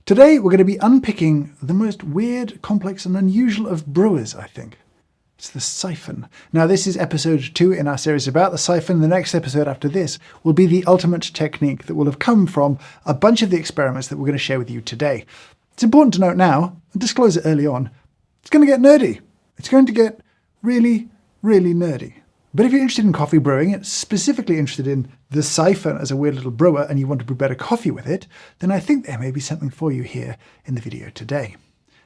Today we're going to be unpicking the most weird, complex and unusual of brewers, I think. It's the siphon. Now this is episode 2 in our series about the siphon. The next episode after this will be the ultimate technique that will have come from a bunch of the experiments that we're going to share with you today. It's important to note now, and disclose it early on, it's going to get nerdy. It's going to get really, really nerdy. But if you're interested in coffee brewing, specifically interested in the siphon as a weird little brewer, and you want to brew better coffee with it, then I think there may be something for you here in the video today.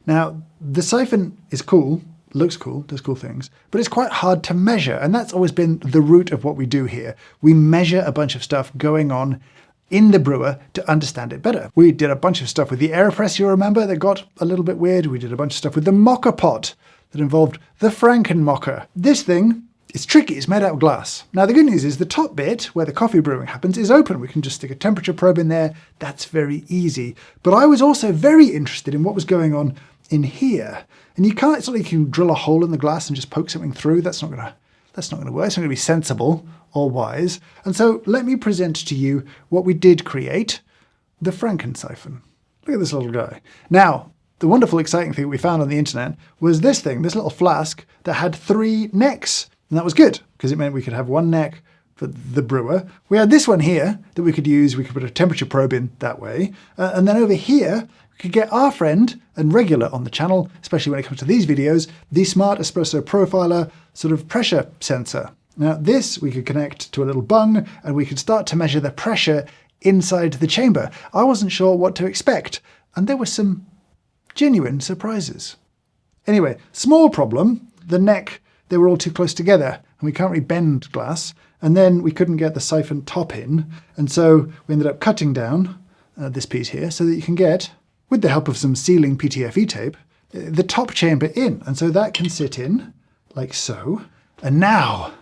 Now, the siphon is cool, looks cool, does cool things, but it's quite hard to measure, and that's always been the root of what we do here. We measure a bunch of stuff going on in the brewer to understand it better. We did a bunch of stuff with the AeroPress, you'll remember, that got a little bit weird. We did a bunch of stuff with the mocha pot that involved the Frankenmocker. This thing, it's tricky, it's made out of glass. Now the good news is the top bit, where the coffee brewing happens, is open. We can just stick a temperature probe in there. That's very easy. But I was also very interested in what was going on in here. And you can't, it's not like you can drill a hole in the glass and just poke something through. That's not gonna work. It's not gonna be sensible or wise. And so let me present to you what we did create, the Frankensyphon. Look at this little guy. Now, the wonderful, exciting thing we found on the internet was this thing, this little flask that had 3 necks. And that was good, because it meant we could have one neck for the brewer. We had this one here that we could use. We could put a temperature probe in that way. And then over here, we could get our friend and regular on the channel, especially when it comes to these videos, the Smart Espresso Profiler sort of pressure sensor. Now this we could connect to a little bung, and we could start to measure the pressure inside the chamber. I wasn't sure what to expect, and there were some genuine surprises. Anyway, small problem, the neck, they were all too close together, and we can't really bend glass, and then we couldn't get the siphon top in, and so we ended up cutting down this piece here so that you can get, with the help of some sealing PTFE tape, the top chamber in, and so that can sit in like so. And now,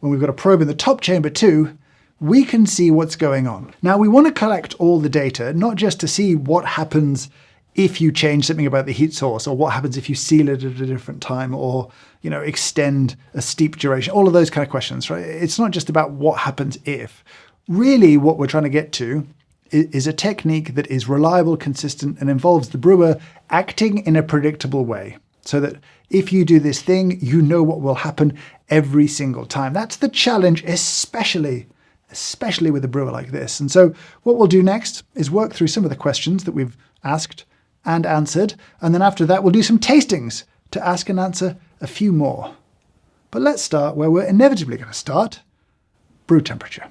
when we've got a probe in the top chamber too, we can see what's going on. Now we want to collect all the data, not just to see what happens if you change something about the heat source, or what happens if you seal it at a different time, or extend a steep duration, all of those kind of questions, right? It's not just about what happens if. Really what we're trying to get to is a technique that is reliable, consistent, and involves the brewer acting in a predictable way, so that if you do this thing, you know what will happen every single time. That's the challenge, especially with a brewer like this. And so what we'll do next is work through some of the questions that we've asked and answered, and then after that we'll do some tastings to ask and answer a few more. But let's start where we're inevitably going to start, brew temperature.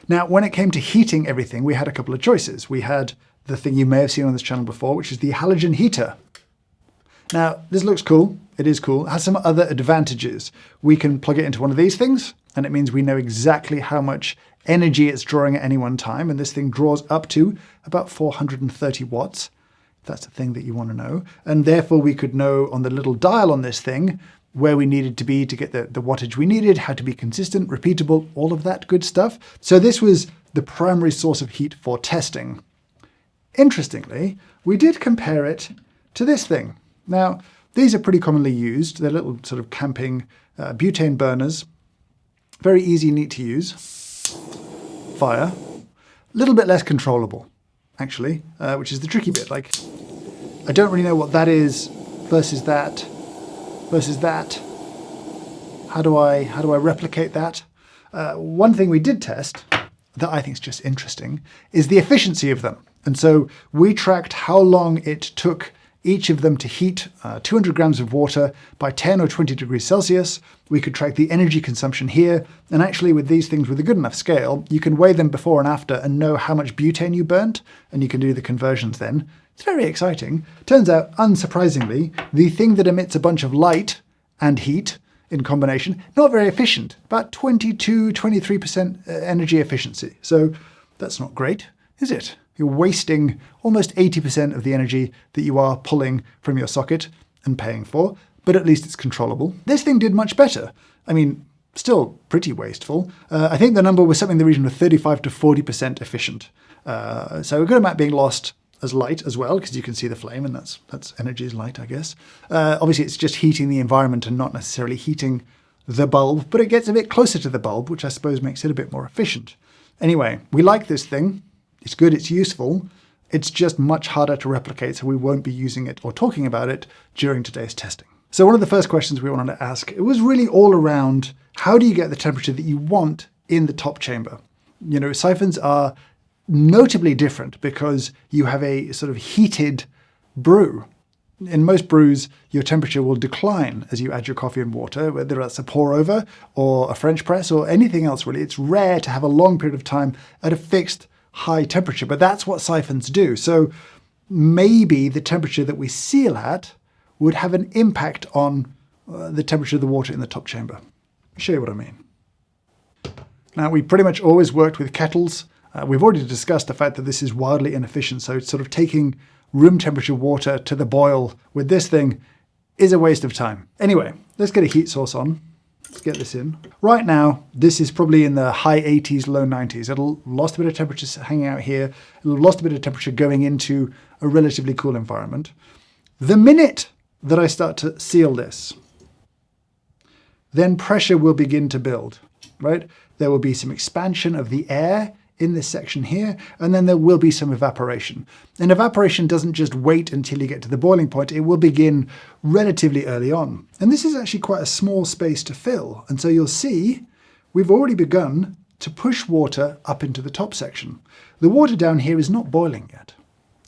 Now, when it came to heating everything, we had a couple of choices. We had the thing you may have seen on this channel before, which is the halogen heater. Now, this looks cool. It is cool. It has some other advantages. We can plug it into one of these things, and it means we know exactly how much energy it's drawing at any one time, and this thing draws up to about 430 watts. That's the thing that you want to know. And therefore we could know on the little dial on this thing where we needed to be to get the wattage we needed, how to be consistent, repeatable, all of that good stuff. So this was the primary source of heat for testing. Interestingly, we did compare it to this thing. Now, these are pretty commonly used. They're little sort of camping butane burners. Very easy, neat to use. Fire. A little bit less controllable, actually, which is the tricky bit. Like, I don't really know what that is versus that. How do I replicate that? One thing we did test that I think is just interesting is the efficiency of them. And so we tracked how long it took each of them to heat 200 grams of water by 10 or 20 degrees Celsius. We could track the energy consumption here. And actually with these things with a good enough scale, you can weigh them before and after and know how much butane you burnt, and you can do the conversions then. It's very exciting. Turns out, unsurprisingly, the thing that emits a bunch of light and heat in combination, not very efficient, about 22-23% energy efficiency. So that's not great, is it? You're wasting almost 80% of the energy that you are pulling from your socket and paying for, but at least it's controllable. This thing did much better. I mean, still pretty wasteful. I think the number was something in the region of 35 to 40% efficient. So a good amount being lost as light as well, because you can see the flame, and that's energy is light, I guess. Obviously, it's just heating the environment and not necessarily heating the bulb, but it gets a bit closer to the bulb, which I suppose makes it a bit more efficient. Anyway, we like this thing. It's good, it's useful. It's just much harder to replicate, so we won't be using it or talking about it during today's testing. So one of the first questions we wanted to ask, it was really all around how do you get the temperature that you want in the top chamber? You know, siphons are notably different because you have a sort of heated brew. In most brews, your temperature will decline as you add your coffee and water, whether that's a pour over or a French press or anything else really. It's rare to have a long period of time at a fixed high temperature, but that's what siphons do. So maybe the temperature that we seal at would have an impact on the temperature of the water in the top chamber. I'll show you what I mean. Now, we pretty much always worked with kettles. We've already discussed the fact that this is wildly inefficient, so it's sort of taking room temperature water to the boil with this thing is a waste of time. Anyway, let's get a heat source on. Let's get this in. Right now, this is probably in the high 80s, low 90s. It'll lost a bit of temperature hanging out here. It'll lost a bit of temperature going into a relatively cool environment. The minute that I start to seal this, then pressure will begin to build, right? There will be some expansion of the air in this section here, and then there will be some evaporation. And evaporation doesn't just wait until you get to the boiling point, it will begin relatively early on. And this is actually quite a small space to fill. And so you'll see we've already begun to push water up into the top section. The water down here is not boiling yet.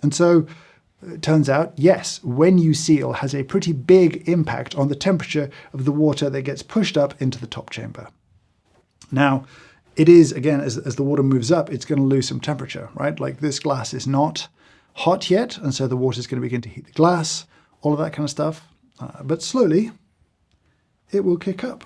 And so it turns out, yes, when you seal has a pretty big impact on the temperature of the water that gets pushed up into the top chamber. Now, it is, again, as the water moves up, it's going to lose some temperature, right? Like this glass is not hot yet, and so the water is going to begin to heat the glass, all of that kind of stuff. But slowly, it will kick up.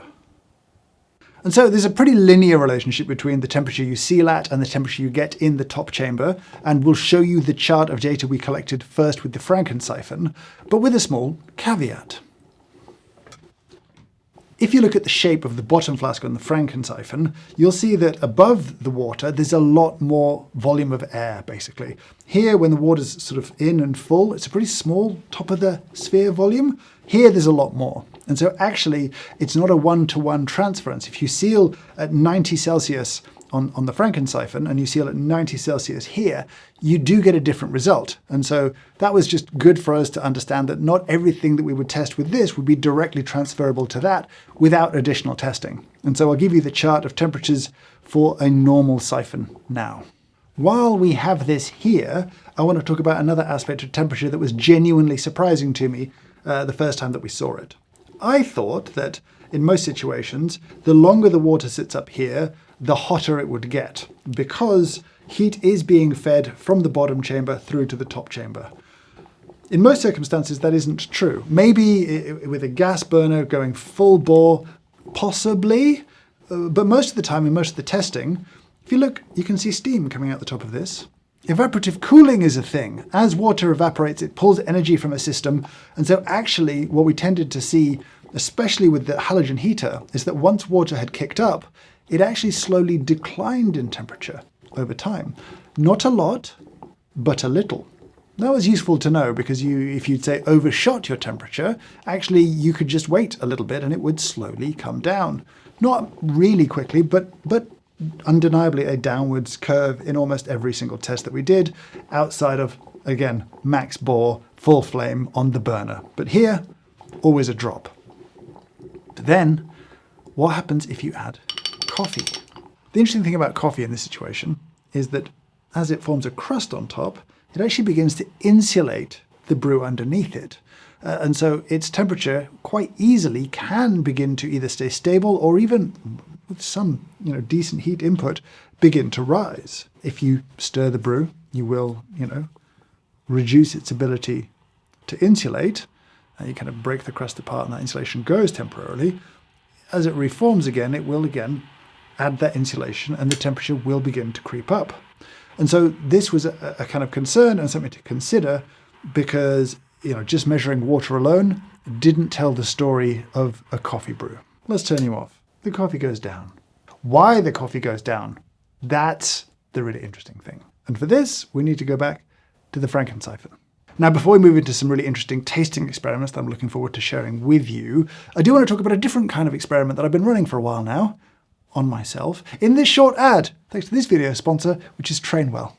And so there's a pretty linear relationship between the temperature you seal at and the temperature you get in the top chamber, and we'll show you the chart of data we collected first with the Frankensyphon, but with a small caveat. If you look at the shape of the bottom flask on the Frankensyphon, you'll see that above the water, there's a lot more volume of air, basically. Here, when the water's sort of in and full, it's a pretty small top of the sphere volume. Here, there's a lot more. And so actually, it's not a one-to-one transference. If you seal at 90 Celsius on the Frankensyphon and you seal at 90 Celsius here, you do get a different result. And so that was just good for us to understand that not everything that we would test with this would be directly transferable to that without additional testing. And so I'll give you the chart of temperatures for a normal siphon now. While we have this here, I want to talk about another aspect of temperature that was genuinely surprising to me the first time that we saw it. I thought that in most situations, the longer the water sits up here, the hotter it would get, because heat is being fed from the bottom chamber through to the top chamber. In most circumstances, that isn't true. Maybe with a gas burner going full bore, possibly, but most of the time in most of the testing, if you look, you can see steam coming out the top of this. Evaporative cooling is a thing. As water evaporates, it pulls energy from a system, and so actually what we tended to see, especially with the halogen heater, is that once water had kicked up, it actually slowly declined in temperature over time. Not a lot, but a little. That was useful to know because if you'd say overshot your temperature, actually you could just wait a little bit and it would slowly come down. Not really quickly, but undeniably a downwards curve in almost every single test that we did, outside of, again, max bore, full flame on the burner. But here, always a drop. But then, what happens if you add coffee? The interesting thing about coffee in this situation is that as it forms a crust on top, it actually begins to insulate the brew underneath it. And so its temperature quite easily can begin to either stay stable or even with some decent heat input begin to rise. If you stir the brew, you will reduce its ability to insulate. You kind of break the crust apart and that insulation goes temporarily. As it reforms again, it will again add that insulation and the temperature will begin to creep up. And so this was a kind of concern and something to consider because just measuring water alone didn't tell the story of a coffee brew. Let's turn you off. The coffee goes down. Why the coffee goes down, that's the really interesting thing. And for this, we need to go back to the Frankensyphon. Now, before we move into some really interesting tasting experiments that I'm looking forward to sharing with you, I do want to talk about a different kind of experiment that I've been running for a while now on myself in this short ad, thanks to this video sponsor, which is Trainwell.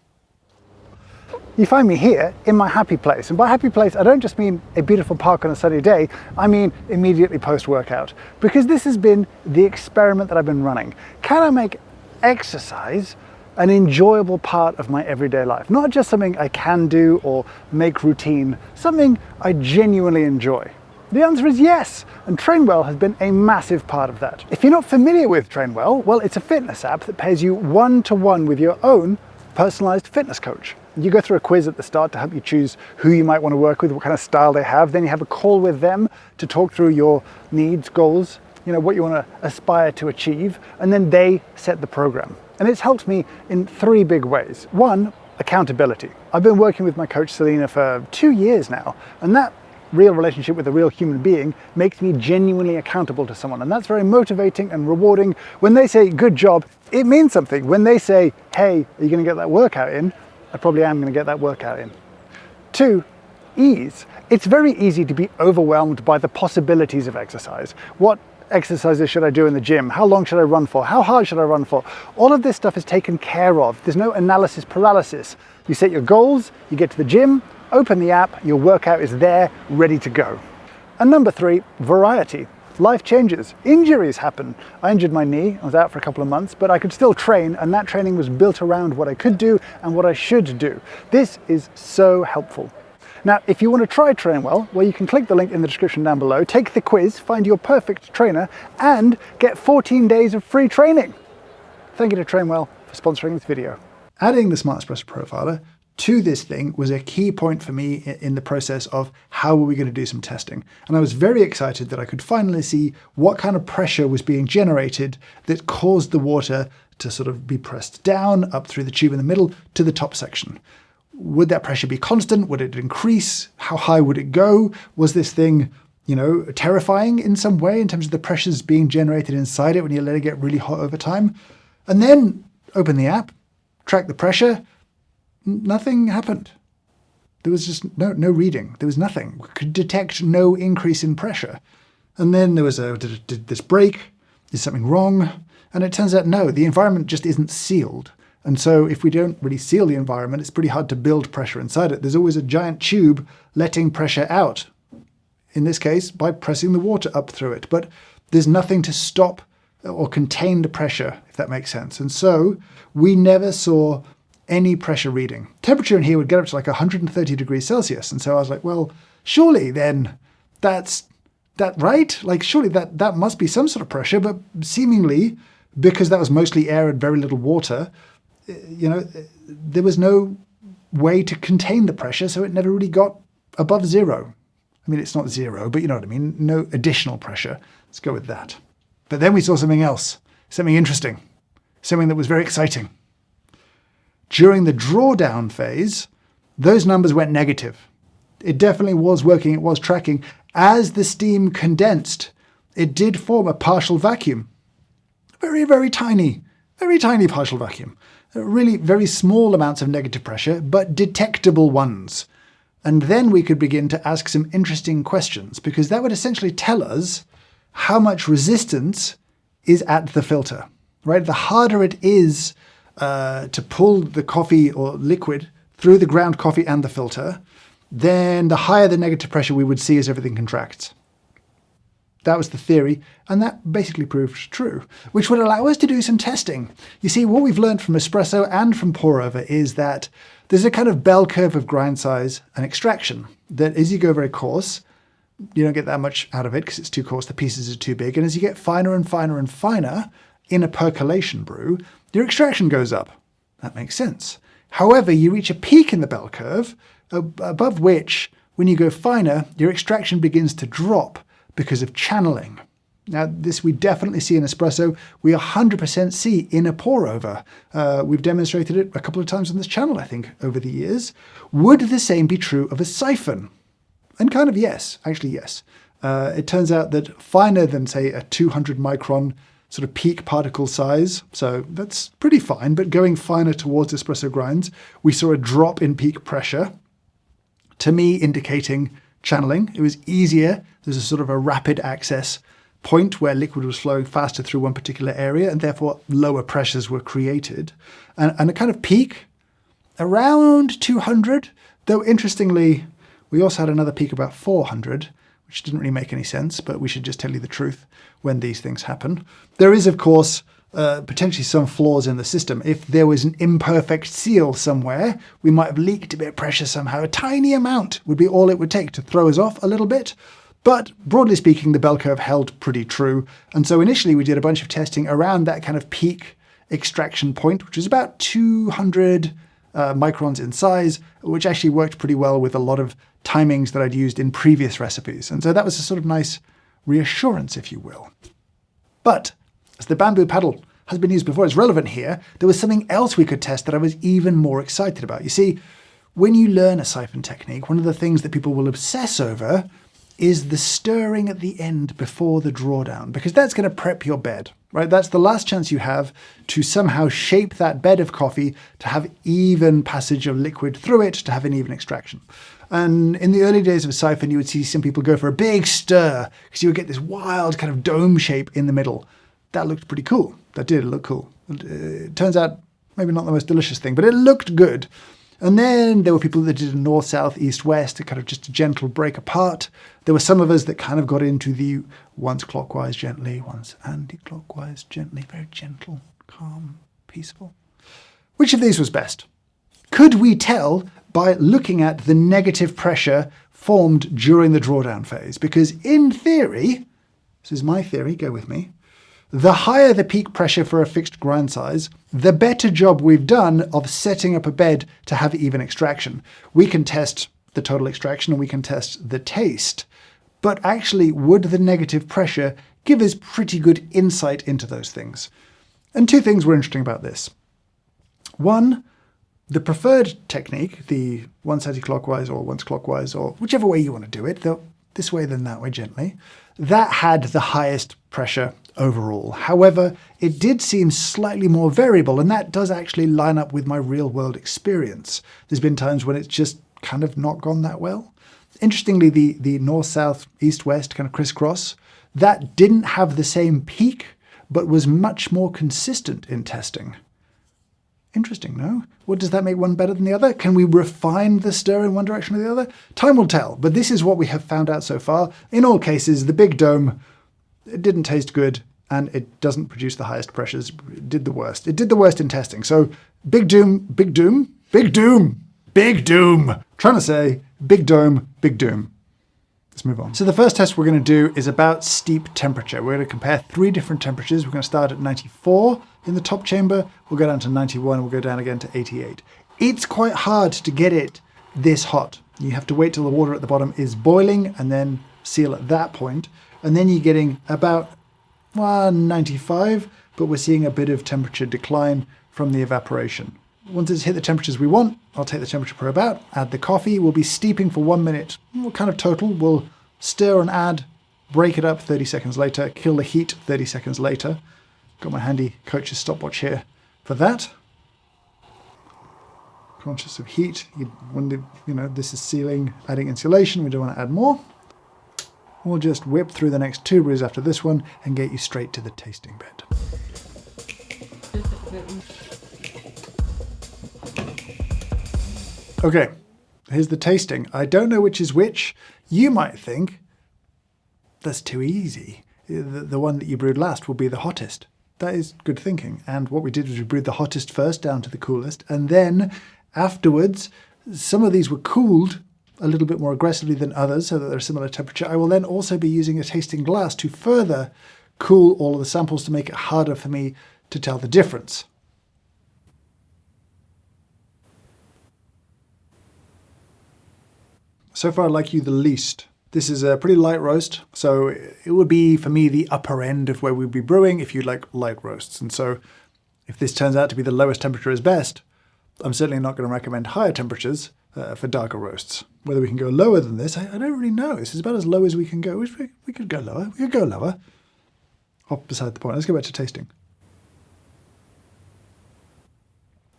You find me here in my happy place. And by happy place, I don't just mean a beautiful park on a sunny day, I mean immediately post-workout. Because this has been the experiment that I've been running. Can I make exercise an enjoyable part of my everyday life? Not just something I can do or make routine, something I genuinely enjoy. The answer is yes, and Trainwell has been a massive part of that. If you're not familiar with Trainwell, well, it's a fitness app that pairs you one-to-one with your own personalized fitness coach. You go through a quiz at the start to help you choose who you might want to work with, what kind of style they have. Then you have a call with them to talk through your needs, goals, what you want to aspire to achieve, and then they set the program. And it's helped me in 3 big ways. 1, accountability. I've been working with my coach Selena for 2 years now, and that real relationship with a real human being makes me genuinely accountable to someone, and that's very motivating and rewarding. When they say good job, it means something. When they say, hey, are you going to get that workout in? I probably am going to get that workout in. 2, ease. It's very easy to be overwhelmed by the possibilities of exercise. What exercises should I do in the gym? How long should I run for? How hard should I run for? All of this stuff is taken care of. There's no analysis paralysis. You set your goals, you get to the gym, open the app, your workout is there, ready to go. And number 3, variety. Life changes, injuries happen. I injured my knee, I was out for a couple of months, but I could still train, and that training was built around what I could do and what I should do. This is so helpful. Now, if you want to try Trainwell, well, you can click the link in the description down below, take the quiz, find your perfect trainer, and get 14 days of free training. Thank you to Trainwell for sponsoring this video. Adding the Smart Espresso Profiler to this thing was a key point for me in the process of how were we going to do some testing. And I was very excited that I could finally see what kind of pressure was being generated that caused the water to sort of be pressed down, up through the tube in the middle, to the top section. Would that pressure be constant? Would it increase? How high would it go? Was this thing, terrifying in some way in terms of the pressures being generated inside it when you let it get really hot over time? And then open the app, track the pressure. Nothing happened. There was just no reading. There was nothing. We could detect no increase in pressure. And then there was did this break? Is something wrong? And it turns out, no, the environment just isn't sealed. And so if we don't really seal the environment, it's pretty hard to build pressure inside it. There's always a giant tube letting pressure out. In this case, by pressing the water up through it. But there's nothing to stop or contain the pressure, if that makes sense. And so we never saw any pressure reading. Temperature in here would get up to like 130 degrees Celsius. And so I was like, well, surely then that's right? Like surely that must be some sort of pressure, but seemingly because that was mostly air and very little water, there was no way to contain the pressure, so it never really got above 0. I mean, it's not 0, but you know what I mean? No additional pressure. Let's go with that. But then we saw something else, something interesting, something that was very exciting. During the drawdown phase, those numbers went negative. It definitely was working, it was tracking. As the steam condensed, it did form a partial vacuum. Very, very tiny partial vacuum. Really very small amounts of negative pressure, but detectable ones. And then we could begin to ask some interesting questions, because that would essentially tell us how much resistance is at the filter, right? The harder it is to pull the coffee or liquid through the ground coffee and the filter, then the higher the negative pressure we would see as everything contracts. That was the theory, and that basically proved true, which would allow us to do some testing. You see, what we've learned from espresso and from pour-over is that there's a kind of bell curve of grind size and extraction, that as you go very coarse, you don't get that much out of it because it's too coarse, the pieces are too big, and as you get finer and finer and finer in a percolation brew, your extraction goes up. That makes sense. However, you reach a peak in the bell curve, above which, when you go finer, your extraction begins to drop because of channeling. Now, this we definitely see in espresso. We 100% see in a pour-over. We've demonstrated it a couple of times on this channel, I think, over the years. Would the same be true of a siphon? And kind of yes, actually yes. It turns out that finer than, say, a 200 micron sort of peak particle size, so that's pretty fine, but going finer towards espresso grinds, we saw a drop in peak pressure, to me indicating channeling. It was easier. There's a sort of a rapid access point where liquid was flowing faster through one particular area, and therefore lower pressures were created. And a kind of peak around 200, though interestingly, we also had another peak about 400, which didn't really make any sense, but we should just tell you the truth when these things happen. There is, of course, potentially some flaws in the system. If there was an imperfect seal somewhere, we might have leaked a bit of pressure somehow. A tiny amount would be all it would take to throw us off a little bit. But broadly speaking, the bell curve held pretty true. And so initially we did a bunch of testing around that kind of peak extraction point, which was about 200 microns in size, which actually worked pretty well with a lot of timings that I'd used in previous recipes. And so that was a sort of nice reassurance, if you will. But as the bamboo paddle has been used before, it's relevant here, there was something else we could test that I was even more excited about. You see, when you learn a siphon technique, one of the things that people will obsess over is the stirring at the end before the drawdown, because that's going to prep your bed, right? That's the last chance you have to somehow shape that bed of coffee to have even passage of liquid through it, to have an even extraction. And in the early days of Siphon, you would see some people go for a big stir because you would get this wild kind of dome shape in the middle. That looked pretty cool. That did look cool. It turns out maybe not the most delicious thing, but it looked good. And then there were people that did a north, south, east, west, a kind of just a gentle break apart. There were some of us that kind of got into the once clockwise gently, once anti-clockwise gently, very gentle, calm, peaceful. Which of these was best? Could we tell by looking at the negative pressure formed during the drawdown phase? Because in theory, this is my theory, go with me, the higher the peak pressure for a fixed grind size, the better job we've done of setting up a bed to have even extraction. We can test the total extraction and we can test the taste, but actually would the negative pressure give us pretty good insight into those things? And two things were interesting about this. One, the preferred technique, the once anti-clockwise or once clockwise or whichever way you want to do it, though this way then that way gently, that had the highest pressure overall. However, it did seem slightly more variable, and that does actually line up with my real-world experience. There's been times when it's just kind of not gone that well. Interestingly, the north, south, east, west kind of crisscross, that didn't have the same peak, but was much more consistent in testing. Interesting, no? What does that make one better than the other? Can we refine the stir in one direction or the other? Time will tell, but this is what we have found out so far. In all cases, the big dome, it didn't taste good, and it doesn't produce the highest pressures. It did the worst. It did the worst in testing. So big doom, big doom, big doom, big doom. Trying to say big dome, big doom. Let's move on. So the first test we're going to do is about steep temperature. We're going to compare 3 different temperatures. We're going to start at 94 in the top chamber. We'll go down to 91. We'll go down again to 88. It's quite hard to get it this hot. You have to wait till the water at the bottom is boiling and then seal at that point. And then you're getting about 95, but we're seeing a bit of temperature decline from the evaporation. Once it's hit the temperatures we want, I'll take the temperature per about, add the coffee. We'll be steeping for 1 minute, kind of total. We'll stir and add, break it up 30 seconds later, kill the heat 30 seconds later. Got my handy coach's stopwatch here for that. Conscious of heat, this is sealing, adding insulation. We don't want to add more. We'll just whip through the next 2 brews after this one and get you straight to the tasting bed. Okay, here's the tasting. I don't know which is which. You might think that's too easy. The one that you brewed last will be the hottest. That is good thinking. And what we did was we brewed the hottest first down to the coolest. And then afterwards, some of these were cooled a little bit more aggressively than others so that they're a similar temperature. I will then also be using a tasting glass to further cool all of the samples to make it harder for me to tell the difference. So far I like you the least. This is a pretty light roast, so it would be for me the upper end of where we'd be brewing if you like light roasts. And so if this turns out to be the lowest temperature is best, I'm certainly not going to recommend higher temperatures for darker roasts. Whether we can go lower than this, I don't really know. This is about as low as we can go. We could go lower. We could go lower. Off beside the point. Let's go back to tasting.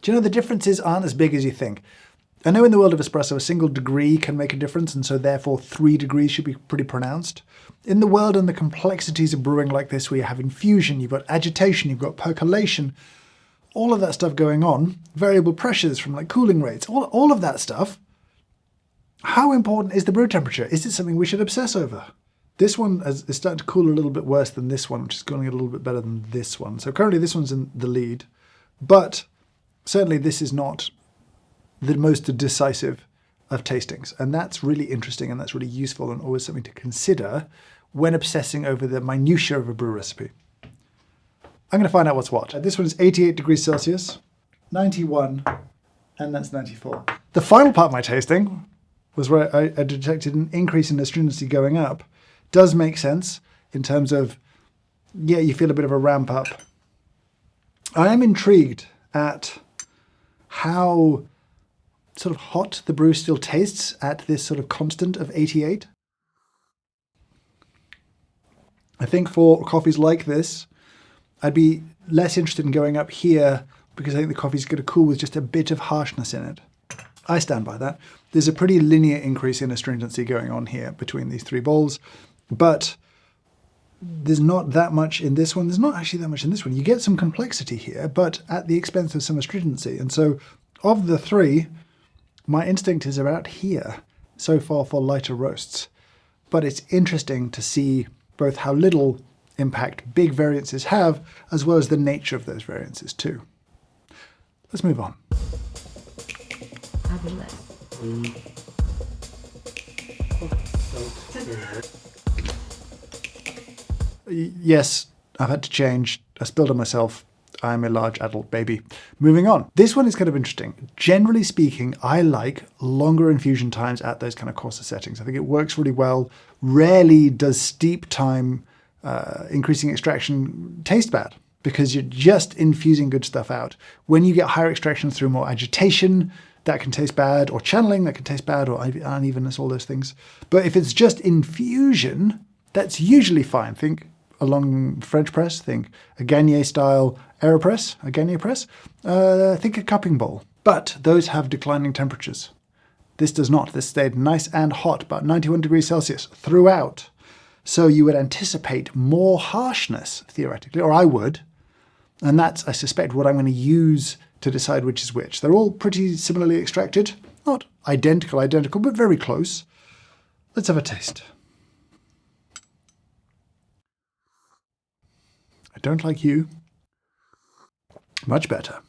Do you know the differences aren't as big as you think? I know in the world of espresso, a single degree can make a difference, and so therefore 3 degrees should be pretty pronounced. In the world and the complexities of brewing like this, where you have infusion, you've got agitation, you've got percolation, all of that stuff going on, variable pressures from like cooling rates, all of that stuff. How important is the brew temperature? Is it something we should obsess over? This one is starting to cool a little bit worse than this one, which is cooling a little bit better than this one. So currently this one's in the lead, but certainly this is not the most decisive of tastings. And that's really interesting and that's really useful and always something to consider when obsessing over the minutiae of a brew recipe. I'm going to find out what's what. This one is 88 degrees Celsius, 91, and that's 94. The final part of my tasting was where I detected an increase in astringency going up. Does make sense in terms of, yeah, you feel a bit of a ramp up. I am intrigued at how sort of hot the brew still tastes at this sort of constant of 88. I think for coffees like this, I'd be less interested in going up here because I think the coffee's going to cool with just a bit of harshness in it. I stand by that. There's a pretty linear increase in astringency going on here between these three bowls, but there's not that much in this one. There's not actually that much in this one. You get some complexity here, but at the expense of some astringency. And so of the three, my instinct is about here so far for lighter roasts. But it's interesting to see both how little impact big variances have, as well as the nature of those variances too. Let's move on. Yes, I've had to change. I spilled on myself. I'm a large adult baby. Moving on. This one is kind of interesting. Generally speaking, I like longer infusion times at those kind of coarser settings. I think it works really well. Rarely does steep time increasing extraction taste bad because you're just infusing good stuff out. When you get higher extraction through more agitation, that can taste bad, or channeling, that can taste bad, or unevenness, all those things. But if it's just infusion, that's usually fine. Think along French press, think a Garnier style AeroPress, a Garnier press, think a cupping bowl. But those have declining temperatures. This does not. This stayed nice and hot, about 91 degrees Celsius throughout. So you would anticipate more harshness, theoretically, or I would. And that's, I suspect, what I'm going to use to decide which is which. They're all pretty similarly extracted. Not identical, but very close. Let's have a taste. I don't like you. Much better.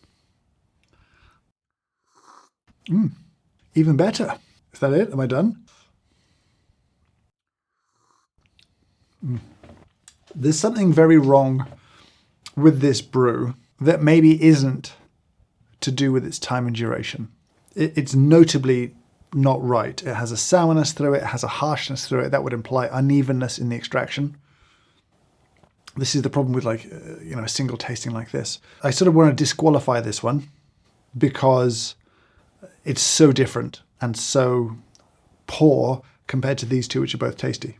Even better. Is that it? Am I done? There's something very wrong with this brew that maybe isn't to do with its time and duration. It's notably not right. It has a sourness through it, it has a harshness through it. That would imply unevenness in the extraction. This is the problem with a single tasting like this. I sort of want to disqualify this one because it's so different and so poor compared to these two, which are both tasty.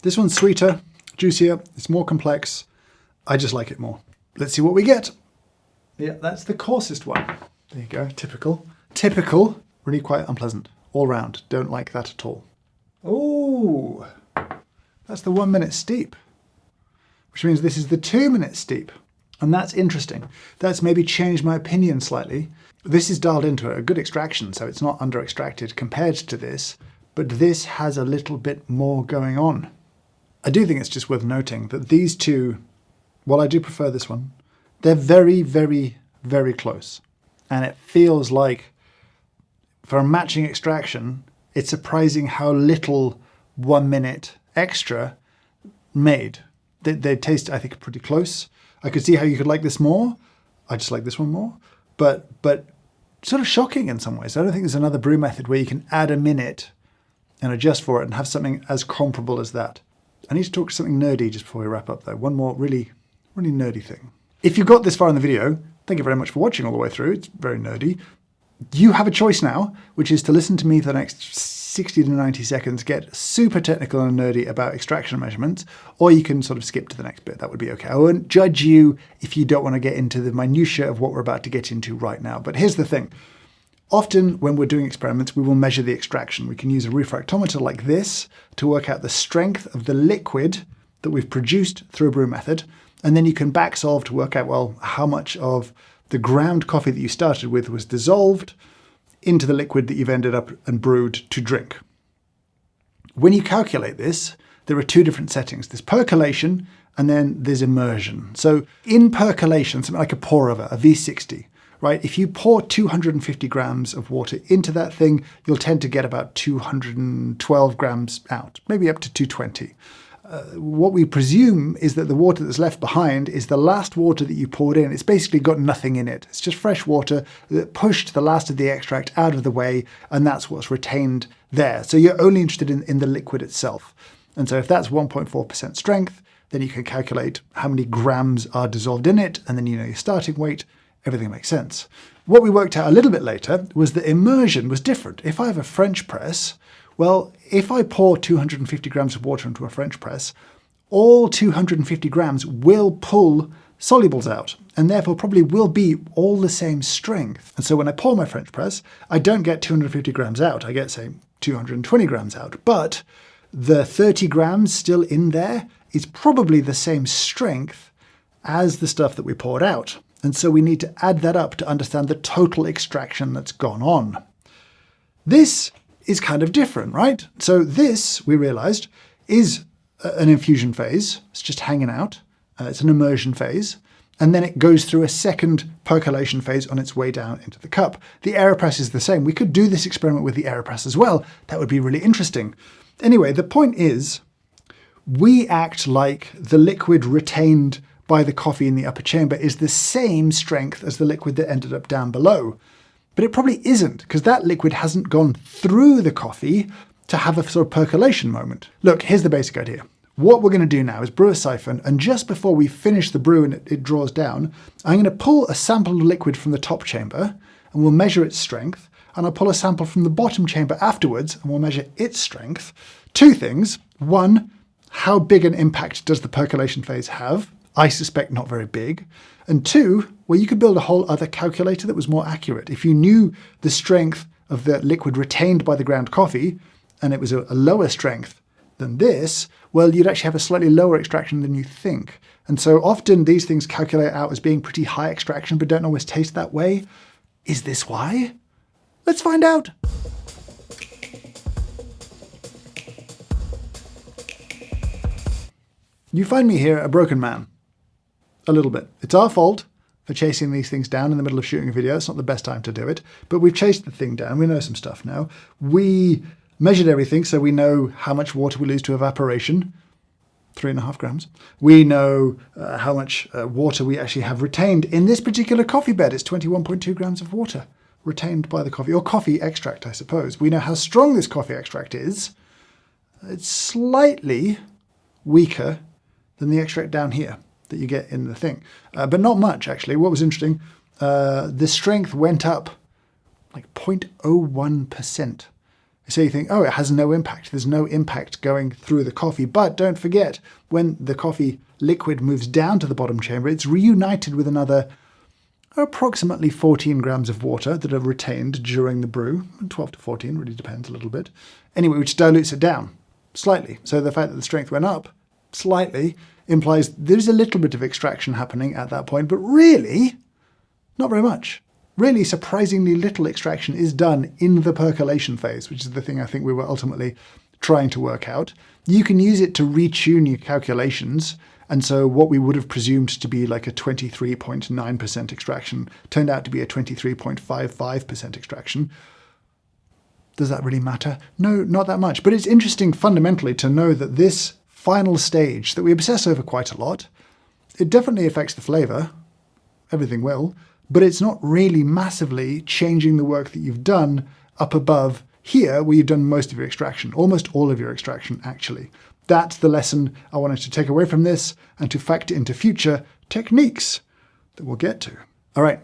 This one's sweeter, juicier, it's more complex. I just like it more. Let's see what we get. Yeah, that's the coarsest one. There you go, typical. Typical, really quite unpleasant. All round, don't like that at all. Oh, that's the 1 minute steep, which means this is the 2 minute steep. And that's interesting. That's maybe changed my opinion slightly. This is dialed into a good extraction, so it's not under extracted compared to this, but this has a little bit more going on. I do think it's just worth noting that these two, while I do prefer this one, they're very, very, very close. And it feels like for a matching extraction, it's surprising how little 1 minute extra made. They taste, I think, pretty close. I could see how you could like this more. I just like this one more. But sort of shocking in some ways. I don't think there's another brew method where you can add a minute and adjust for it and have something as comparable as that. I need to talk something nerdy just before we wrap up though. One more really, really nerdy thing. If you got this far in the video, thank you very much for watching all the way through. It's very nerdy. You have a choice now, which is to listen to me for the next 60 to 90 seconds, get super technical and nerdy about extraction measurements, or you can sort of skip to the next bit. That would be okay. I won't judge you if you don't want to get into the minutiae of what we're about to get into right now. But here's the thing. Often when we're doing experiments, we will measure the extraction. We can use a refractometer like this to work out the strength of the liquid that we've produced through a brew method, And then you can back solve to work out, well, how much of the ground coffee that you started with was dissolved into the liquid that you've ended up and brewed to drink. When you calculate this, there are two different settings. There's percolation and then there's immersion. So in percolation, something like a pour over, a V60, right? If you pour 250 grams of water into that thing, you'll tend to get about 212 grams out, maybe up to 220. What we presume is that the water that's left behind is the last water that you poured in. It's basically got nothing in it. It's just fresh water that pushed the last of the extract out of the way, and that's what's retained there. So you're only interested in the liquid itself. And so if that's 1.4% strength, then you can calculate how many grams are dissolved in it, and then you know your starting weight. Everything makes sense. What we worked out a little bit later was that immersion was different. If I have a French press, well, if I pour 250 grams of water into a French press, all 250 grams will pull solubles out, and therefore probably will be all the same strength. And so when I pour my French press, I don't get 250 grams out. I get, say, 220 grams out. But the 30 grams still in there is probably the same strength as the stuff that we poured out. And so we need to add that up to understand the total extraction that's gone on. This is kind of different, right? So this, we realized, is an infusion phase. It's just hanging out. It's an immersion phase. And then it goes through a second percolation phase on its way down into the cup. The AeroPress is the same. We could do this experiment with the AeroPress as well. That would be really interesting. Anyway, the point is, we act like the liquid retained by the coffee in the upper chamber is the same strength as the liquid that ended up down below. But it probably isn't, because that liquid hasn't gone through the coffee to have a sort of percolation moment. Look, here's the basic idea. What we're going to do now is brew a siphon, and just before we finish the brew and it draws down, I'm going to pull a sample of liquid from the top chamber, and we'll measure its strength, and I'll pull a sample from the bottom chamber afterwards, and we'll measure its strength. Two things. One, how big an impact does the percolation phase have? I suspect not very big. And two, well, you could build a whole other calculator that was more accurate. If you knew the strength of the liquid retained by the ground coffee, and it was a lower strength than this, well, you'd actually have a slightly lower extraction than you think. And so often these things calculate out as being pretty high extraction, but don't always taste that way. Is this why? Let's find out. You find me here a broken man. A little bit. It's our fault for chasing these things down in the middle of shooting a video. It's not the best time to do it, but we've chased the thing down. We know some stuff now. We measured everything, so we know how much water we lose to evaporation, 3.5 grams. We know how much water we actually have retained. In this particular coffee bed, it's 21.2 grams of water retained by the coffee, or coffee extract, I suppose. We know how strong this coffee extract is. It's slightly weaker than the extract down here that you get in the thing. But not much, actually. What was interesting, the strength went up like 0.01%. So you think, oh, it has no impact. There's no impact going through the coffee. But don't forget, when the coffee liquid moves down to the bottom chamber, it's reunited with another approximately 14 grams of water that are retained during the brew. 12 to 14, really depends a little bit. Anyway, which dilutes it down slightly. So the fact that the strength went up slightly implies there's a little bit of extraction happening at that point, but really, not very much. Really surprisingly little extraction is done in the percolation phase, which is the thing I think we were ultimately trying to work out. You can use it to retune your calculations, and so what we would have presumed to be like a 23.9% extraction turned out to be a 23.55% extraction. Does that really matter? No, not that much. But it's interesting fundamentally to know that this final stage that we obsess over quite a lot, it definitely affects the flavour. Everything will. But it's not really massively changing the work that you've done up above here where you've done most of your extraction, almost all of your extraction actually. That's the lesson I wanted to take away from this and to factor into future techniques that we'll get to. All right,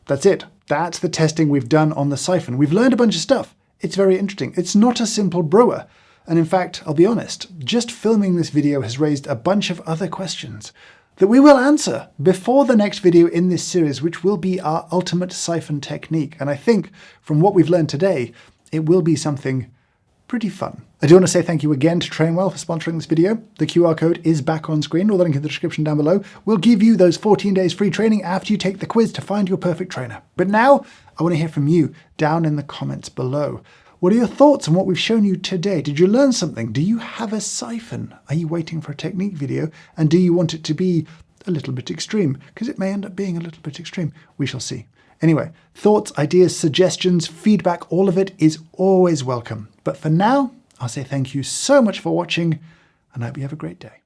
that's it. That's the testing we've done on the Siphon. We've learned a bunch of stuff. It's very interesting. It's not a simple brewer. And in fact, I'll be honest, just filming this video has raised a bunch of other questions that we will answer before the next video in this series, which will be our ultimate Siphon technique. And I think from what we've learned today, it will be something pretty fun. I do want to say thank you again to Trainwell for sponsoring this video. The QR code is back on screen, or the link in the description down below. We'll give you those 14 days free training after you take the quiz to find your perfect trainer. But now, I want to hear from you down in the comments below. What are your thoughts on what we've shown you today? Did you learn something? Do you have a siphon? Are you waiting for a technique video? And do you want it to be a little bit extreme? Because it may end up being a little bit extreme. We shall see. Anyway, thoughts, ideas, suggestions, feedback, all of it is always welcome. But for now, I'll say thank you so much for watching, and I hope you have a great day.